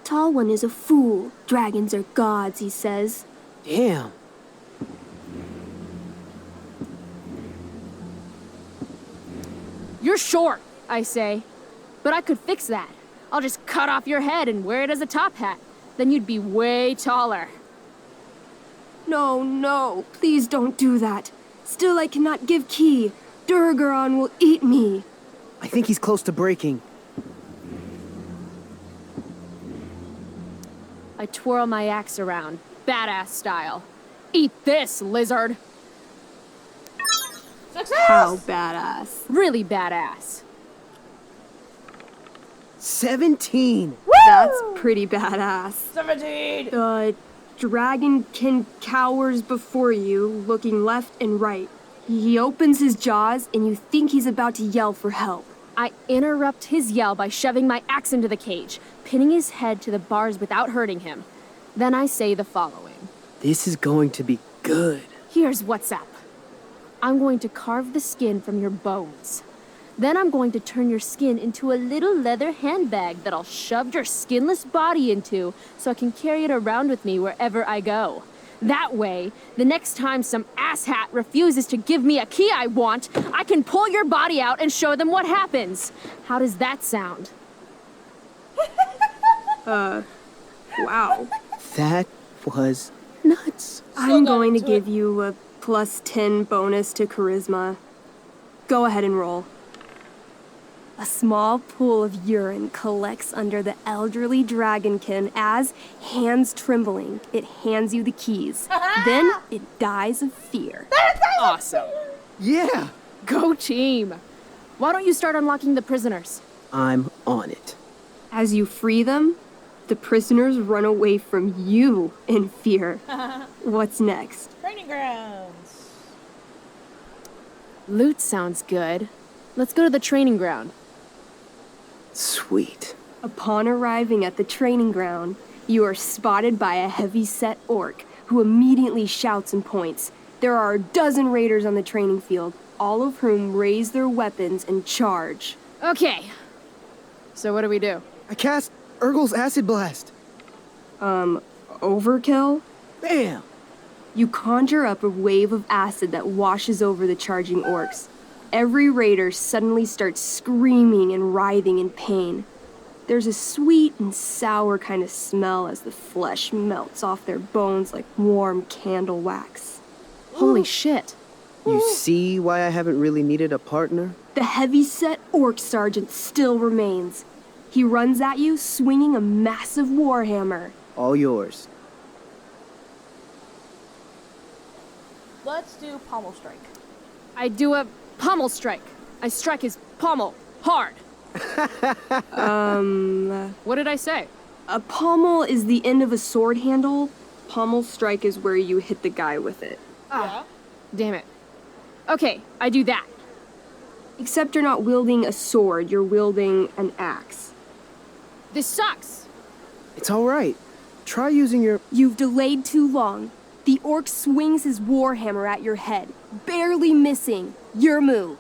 Speaker 10: Tall One is a fool. Dragons are gods, he says.
Speaker 9: Damn.
Speaker 5: You're short, I say. But I could fix that. I'll just cut off your head and wear it as a top hat. Then you'd be way taller.
Speaker 10: No, no, please don't do that. Still, I cannot give key. Durgaron will eat me.
Speaker 9: I think he's close to breaking.
Speaker 5: I twirl my axe around, badass style. Eat this, lizard!
Speaker 1: Success!
Speaker 10: How badass.
Speaker 5: Really badass.
Speaker 9: 17.
Speaker 10: That's pretty badass.
Speaker 1: 17!
Speaker 10: The dragonkin cowers before you, looking left and right. He opens his jaws, and you think he's about to yell for help.
Speaker 5: I interrupt his yell by shoving my axe into the cage, pinning his head to the bars without hurting him. Then I say the following.
Speaker 9: This is going to be good.
Speaker 5: Here's what's up. I'm going to carve the skin from your bones. Then I'm going to turn your skin into a little leather handbag that I'll shove your skinless body into so I can carry it around with me wherever I go. That way, the next time some asshat refuses to give me a key I want, I can pull your body out and show them what happens. How does that sound?
Speaker 10: Wow.
Speaker 9: That was nuts.
Speaker 10: I'm
Speaker 1: got
Speaker 10: going to
Speaker 1: into it.
Speaker 10: give you a +10 bonus to charisma. Go ahead and roll. A small pool of urine collects under the elderly dragonkin as, hands trembling, it hands you the keys. Then it dies of fear.
Speaker 5: Awesome.
Speaker 9: Yeah,
Speaker 5: Go team. Why don't you start unlocking the prisoners?
Speaker 9: I'm on it.
Speaker 10: As you free them, the prisoners run away from you in fear. What's next?
Speaker 1: Training grounds.
Speaker 5: Loot sounds good. Let's go to the training ground.
Speaker 9: Sweet.
Speaker 10: Upon arriving at the training ground, you are spotted by a heavy-set orc who immediately shouts and points. There are a dozen raiders on the training field, all of whom raise their weapons and charge.
Speaker 5: Okay. So what do we do?
Speaker 9: I cast Urgel's Acid Blast.
Speaker 10: Overkill?
Speaker 9: Bam!
Speaker 10: You conjure up a wave of acid that washes over the charging orcs. Every raider suddenly starts screaming and writhing in pain. There's a sweet and sour kind of smell as the flesh melts off their bones like warm candle wax.
Speaker 5: Holy shit.
Speaker 9: You see why I haven't really needed a partner?
Speaker 10: The heavy-set orc sergeant still remains. He runs at you, swinging a massive warhammer.
Speaker 9: All yours.
Speaker 1: Let's do pommel strike.
Speaker 5: I do a pommel strike. I strike his pommel hard. What did I say?
Speaker 10: A pommel is the end of a sword handle. Pommel strike is where you hit the guy with it.
Speaker 1: Yeah.
Speaker 5: Damn it. Okay, I do that.
Speaker 10: Except you're not wielding a sword, you're wielding an axe.
Speaker 5: This sucks.
Speaker 9: It's all right. Try using your...
Speaker 10: You've delayed too long. The orc swings his warhammer at your head, barely missing. Your move.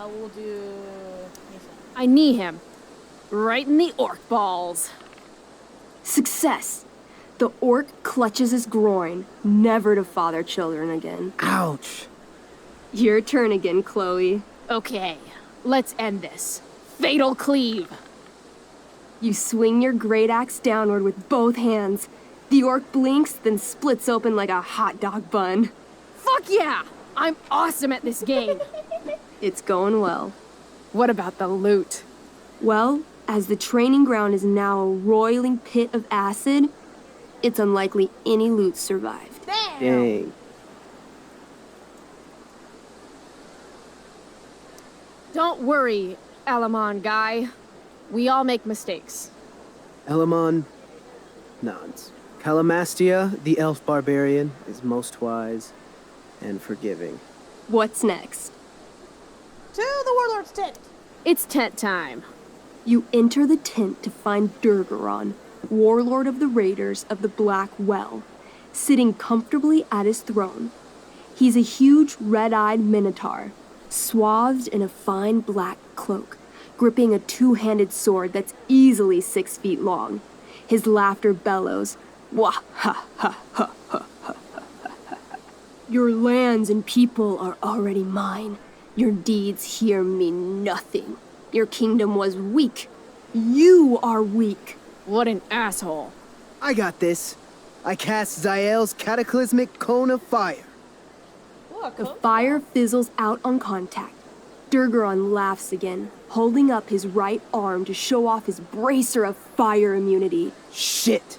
Speaker 1: We'll do...
Speaker 5: I knee him. Right in the orc balls.
Speaker 10: Success. The orc clutches his groin, never to father children again.
Speaker 9: Ouch.
Speaker 10: Your turn again, Chloe.
Speaker 5: Okay, let's end this. Fatal cleave.
Speaker 10: You swing your great axe downward with both hands. The orc blinks, then splits open like a hot dog bun.
Speaker 5: Fuck yeah! I'm awesome at this game.
Speaker 10: It's going well.
Speaker 5: What about the loot?
Speaker 10: Well, as the training ground is now a roiling pit of acid, it's unlikely any loot survived.
Speaker 9: Dang.
Speaker 5: Don't worry, Alamon guy. We all make mistakes.
Speaker 9: Elamon nods. Calamastia, the elf barbarian, is most wise and forgiving.
Speaker 10: What's next?
Speaker 1: To the warlord's tent.
Speaker 5: It's tent time.
Speaker 10: You enter the tent to find Durgaron, warlord of the Raiders of the Black Well, sitting comfortably at his throne. He's a huge red-eyed minotaur, swathed in a fine black cloak, gripping a two-handed sword that's easily 6 feet long. His laughter bellows, wah ha ha ha ha ha ha. Your lands and people are already mine. Your deeds here mean nothing. Your kingdom was weak. You are weak.
Speaker 5: What an asshole.
Speaker 9: I got this. I cast Zael's cataclysmic cone of fire.
Speaker 1: Ooh, a
Speaker 10: The
Speaker 1: coat.
Speaker 10: fire fizzles out on contact. Durgaron laughs again, holding up his right arm to show off his bracer of fire immunity.
Speaker 9: Shit!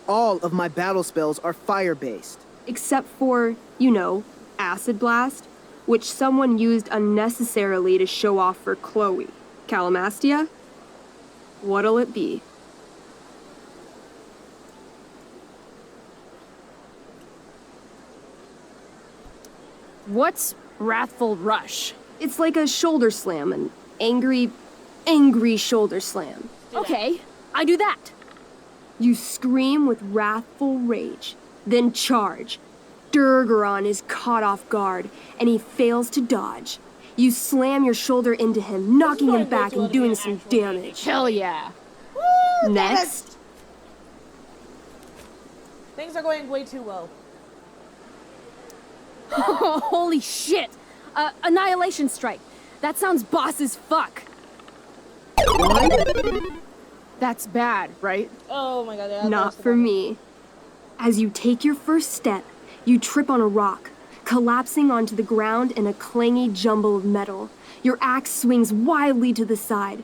Speaker 9: All of my battle spells are fire-based.
Speaker 10: Except for, you know, Acid Blast, which someone used unnecessarily to show off for Chloe. Calamastia? What'll it be?
Speaker 5: What's Wrathful Rush?
Speaker 10: It's like a shoulder slam, an angry shoulder slam.
Speaker 5: Okay, I do that.
Speaker 10: You scream with wrathful rage, then charge. Durgaron is caught off guard, and he fails to dodge. You slam your shoulder into him, knocking him back and doing some damage.
Speaker 5: Hell yeah.
Speaker 1: Woo,
Speaker 10: Next.
Speaker 1: Things are going way too well.
Speaker 5: Holy shit! Annihilation Strike. That sounds boss as fuck. That's bad, right?
Speaker 1: Oh my god, yeah.
Speaker 10: Not for me. As you take your first step, you trip on a rock, collapsing onto the ground in a clangy jumble of metal. Your axe swings wildly to the side.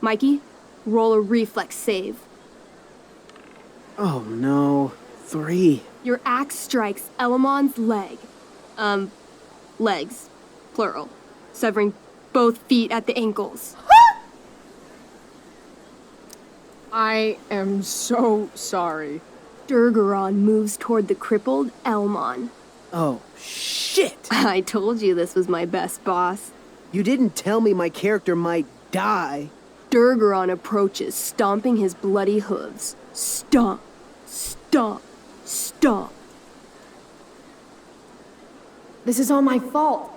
Speaker 10: Mikey, roll a reflex save.
Speaker 9: Oh no. 3.
Speaker 10: Your axe strikes Elamon's leg. Legs. Plural. Severing both feet at the ankles.
Speaker 5: I am so sorry.
Speaker 10: Durgaron moves toward the crippled Elmon.
Speaker 9: Oh, shit!
Speaker 10: I told you this was my best boss.
Speaker 9: You didn't tell me my character might die.
Speaker 10: Durgaron approaches, stomping his bloody hooves. Stomp, stomp, stomp.
Speaker 6: This is all my fault.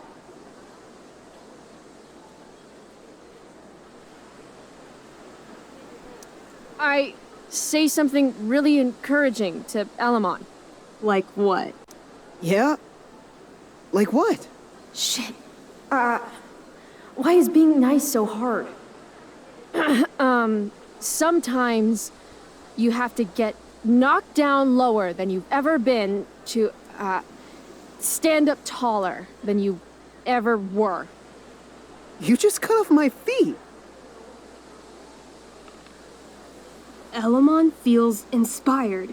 Speaker 5: I say something really encouraging to Elamon.
Speaker 10: Like what?
Speaker 9: Yeah? Like what?
Speaker 6: Shit. Why is being nice so hard?
Speaker 5: Sometimes you have to get knocked down lower than you've ever been to, stand up taller than you ever were.
Speaker 9: You just cut off my feet.
Speaker 10: Elamon feels inspired.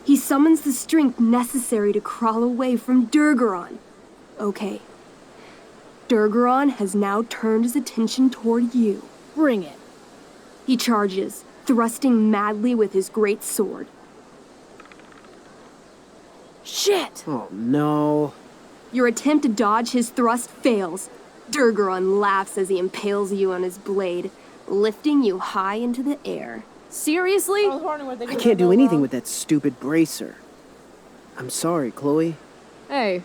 Speaker 10: He summons the strength necessary to crawl away from Durgaron. Okay. Durgaron has now turned his attention toward you.
Speaker 5: Bring it.
Speaker 10: He charges, thrusting madly with his great sword.
Speaker 5: Shit!
Speaker 9: Oh no.
Speaker 10: Your attempt to dodge his thrust fails. Durgaron laughs as he impales you on his blade, lifting you high into the air.
Speaker 5: Seriously?
Speaker 1: I was wondering what they
Speaker 9: I
Speaker 1: could
Speaker 9: can't do
Speaker 1: go
Speaker 9: anything
Speaker 1: wrong.
Speaker 9: with that stupid bracer. I'm sorry, Chloe.
Speaker 5: Hey,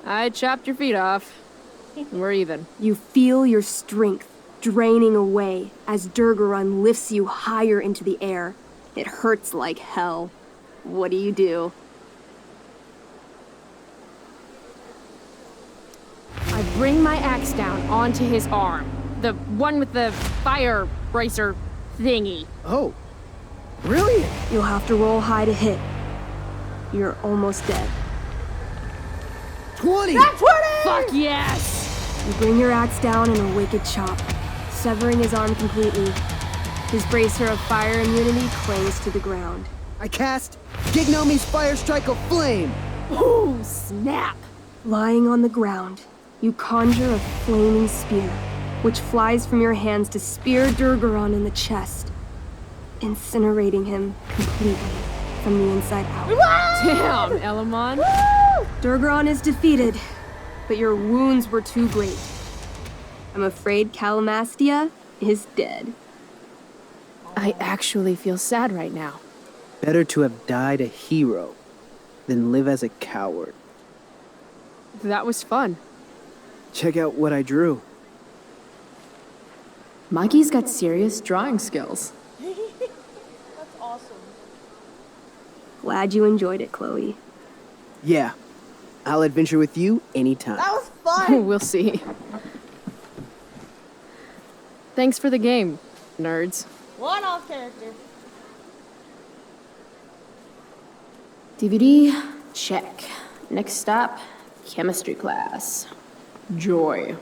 Speaker 5: I chopped your feet off. We're even.
Speaker 10: You feel your strength draining away as Durgaron lifts you higher into the air. It hurts like hell. What do?
Speaker 5: I bring my axe down onto his arm. The one with the fire bracer thingy.
Speaker 9: Oh. Brilliant.
Speaker 10: You'll have to roll high to hit. You're almost dead.
Speaker 9: 20!
Speaker 5: Fuck yes!
Speaker 10: You bring your axe down in a wicked chop, severing his arm completely. His bracer of fire immunity clings to the ground.
Speaker 9: I cast Gignomi's Fire Strike of Flame.
Speaker 5: Ooh, snap!
Speaker 10: Lying on the ground, you conjure a flaming spear, which flies from your hands to spear Durgaron in the chest, incinerating him completely from the inside out.
Speaker 5: Damn, Elamon.
Speaker 10: Durgaron is defeated, but your wounds were too great. I'm afraid Calamastia is dead.
Speaker 6: I actually feel sad right now.
Speaker 9: Better to have died a hero than live as a coward.
Speaker 5: That was fun.
Speaker 9: Check out what I drew.
Speaker 6: Mikey's got serious drawing skills.
Speaker 1: That's awesome.
Speaker 10: Glad you enjoyed it, Chloe.
Speaker 9: Yeah. I'll adventure with you anytime.
Speaker 1: That was fun.
Speaker 5: We'll see. Thanks for the game, nerds.
Speaker 1: One off character.
Speaker 6: DVD, check. Next stop, chemistry class. Joy.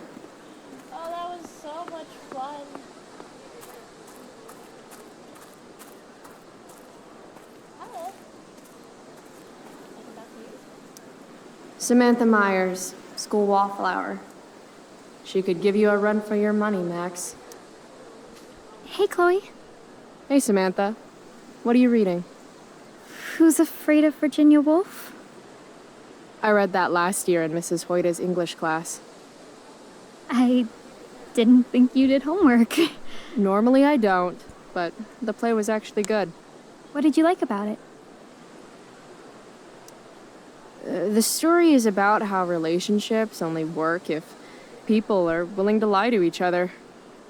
Speaker 6: Samantha Myers, school wallflower. She could give you a run for your money, Max.
Speaker 11: Hey, Chloe.
Speaker 6: Hey, Samantha. What are you reading?
Speaker 11: Who's Afraid of Virginia Woolf?
Speaker 6: I read that last year in Mrs. Hoyta's English class.
Speaker 11: I didn't think you did homework.
Speaker 6: Normally I don't, but the play was actually good.
Speaker 11: What did you like about it?
Speaker 6: The story is about how relationships only work if people are willing to lie to each other.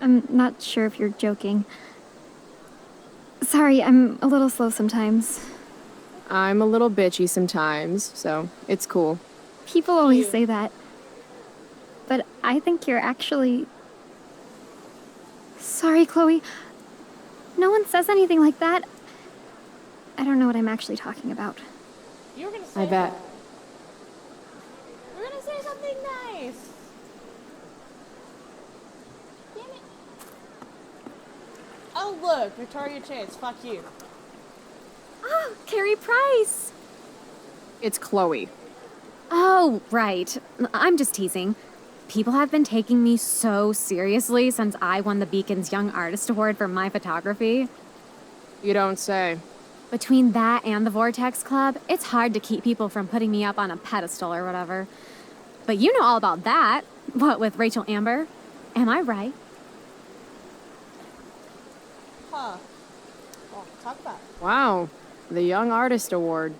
Speaker 11: I'm not sure if you're joking. Sorry, I'm a little slow sometimes.
Speaker 6: I'm a little bitchy sometimes, so it's cool.
Speaker 11: People always say that. But I think you're actually... Sorry, Chloe. No one says anything like that. I don't know what I'm actually talking about.
Speaker 1: You were gonna say
Speaker 6: I bet.
Speaker 1: that. We're gonna say something nice. Damn it. Oh look, Victoria Chance, fuck you.
Speaker 11: Oh, Carrie Price!
Speaker 6: It's Chloe.
Speaker 11: Oh, right. I'm just teasing. People have been taking me so seriously since I won the Beacon's Young Artist Award for my photography.
Speaker 6: You don't say.
Speaker 11: Between that and the Vortex Club, it's hard to keep people from putting me up on a pedestal or whatever. But you know all about that. What, with Rachel Amber? Am I right?
Speaker 1: Huh. Well, talk about it.
Speaker 6: Wow, the Young Artist Award.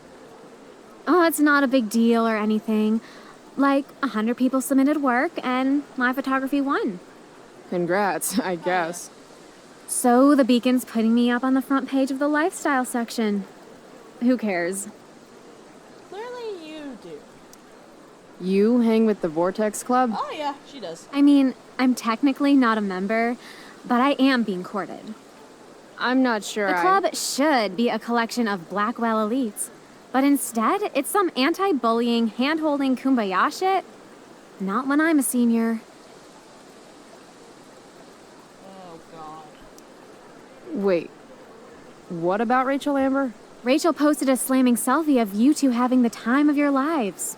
Speaker 11: Oh, it's not a big deal or anything. Like, 100 people submitted work, and my photography won.
Speaker 6: Congrats, I guess.
Speaker 11: So the Beacon's putting me up on the front page of the lifestyle section. Who cares?
Speaker 1: Clearly you do.
Speaker 6: You hang with the Vortex Club?
Speaker 1: Oh yeah, she does.
Speaker 11: I mean, I'm technically not a member, but I am being courted.
Speaker 6: I'm not sure
Speaker 11: The club should be a collection of Blackwell elites, but instead, it's some anti-bullying, hand-holding kumbaya shit. Not when I'm a senior.
Speaker 1: Oh god.
Speaker 6: Wait, what about Rachel Amber?
Speaker 11: Rachel posted a slamming selfie of you two having the time of your lives.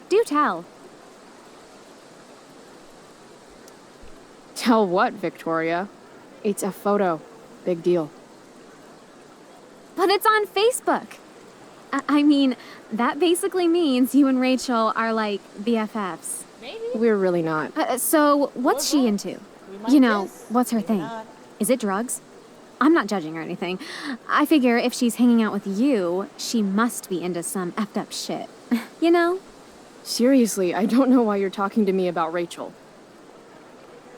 Speaker 11: Do tell.
Speaker 6: Tell what, Victoria? It's a photo. Big deal.
Speaker 11: But it's on Facebook. I mean, that basically means you and Rachel are like BFFs.
Speaker 1: Maybe.
Speaker 6: We're really not.
Speaker 11: So, what's she into?
Speaker 1: We might
Speaker 11: You know,
Speaker 1: miss.
Speaker 11: what's her
Speaker 1: Maybe
Speaker 11: thing?
Speaker 1: not.
Speaker 11: Is it drugs? I'm not judging or anything. I figure if she's hanging out with you, she must be into some effed up shit. You know?
Speaker 6: Seriously, I don't know why you're talking to me about Rachel.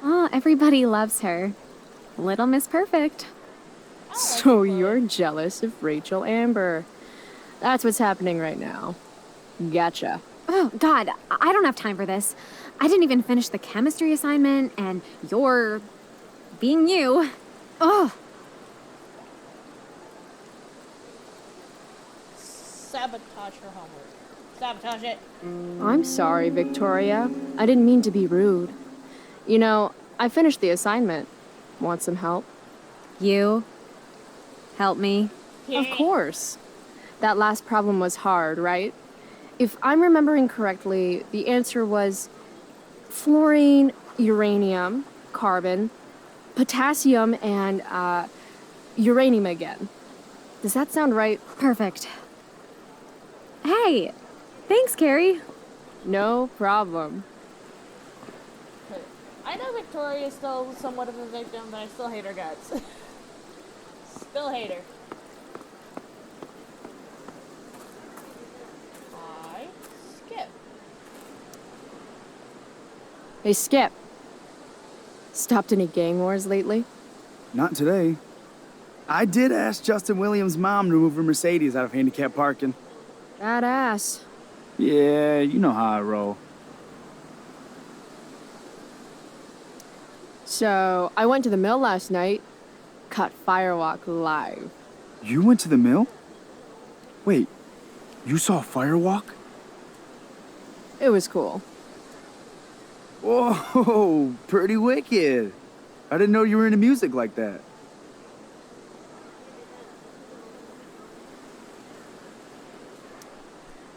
Speaker 11: Oh, everybody loves her. Little Miss Perfect.
Speaker 6: So you're jealous of Rachel Amber. That's what's happening right now. Gotcha.
Speaker 11: Oh, God, I don't have time for this. I didn't even finish the chemistry assignment, and you're being you. Oh.
Speaker 1: Sabotage her homework. Sabotage it.
Speaker 6: I'm sorry, Victoria. I didn't mean to be rude. You know, I finished the assignment. Want some help?
Speaker 11: You? Help me?
Speaker 6: Of course. That last problem was hard, right? If I'm remembering correctly, the answer was fluorine, uranium, carbon, potassium, and uranium again. Does that sound right?
Speaker 11: Perfect. Hey, thanks, Carrie.
Speaker 6: No problem.
Speaker 1: I know Victoria's still somewhat of a victim, but I still hate her guts. Still hate her. I skip.
Speaker 6: Hey, Skip. Stopped any gang wars lately?
Speaker 12: Not today. I did ask Justin Williams' mom to move her Mercedes out of handicap parking.
Speaker 6: Badass.
Speaker 12: Yeah, you know how I roll.
Speaker 6: So, I went to the mill last night. Caught Firewalk live.
Speaker 12: You went to the mill? Wait, you saw Firewalk?
Speaker 6: It was cool.
Speaker 12: Whoa, pretty wicked. I didn't know you were into music like that.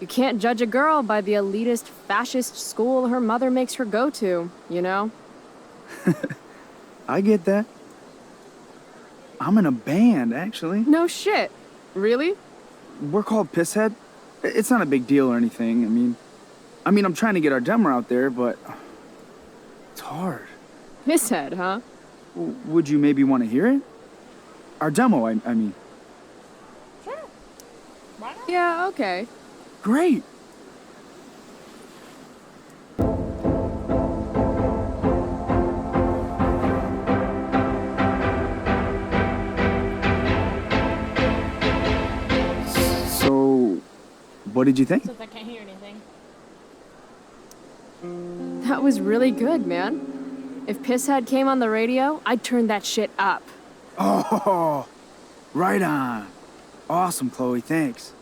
Speaker 6: You can't judge a girl by the elitist fascist school her mother makes her go to, you know?
Speaker 12: I get that. I'm in a band, actually.
Speaker 6: No shit. Really?
Speaker 12: We're called Pisshead. It's not a big deal or anything. I mean, I'm trying to get our demo out there, but it's hard.
Speaker 6: Pisshead, huh?
Speaker 12: Would you maybe want to hear it? Our demo, I mean.
Speaker 1: Sure. Why not?
Speaker 6: Yeah, okay.
Speaker 12: Great. So, what did you think?
Speaker 1: Since I can't hear anything.
Speaker 6: That was really good, man. If Pisshead came on the radio, I'd turn that shit up.
Speaker 12: Oh, right on. Awesome, Chloe, thanks.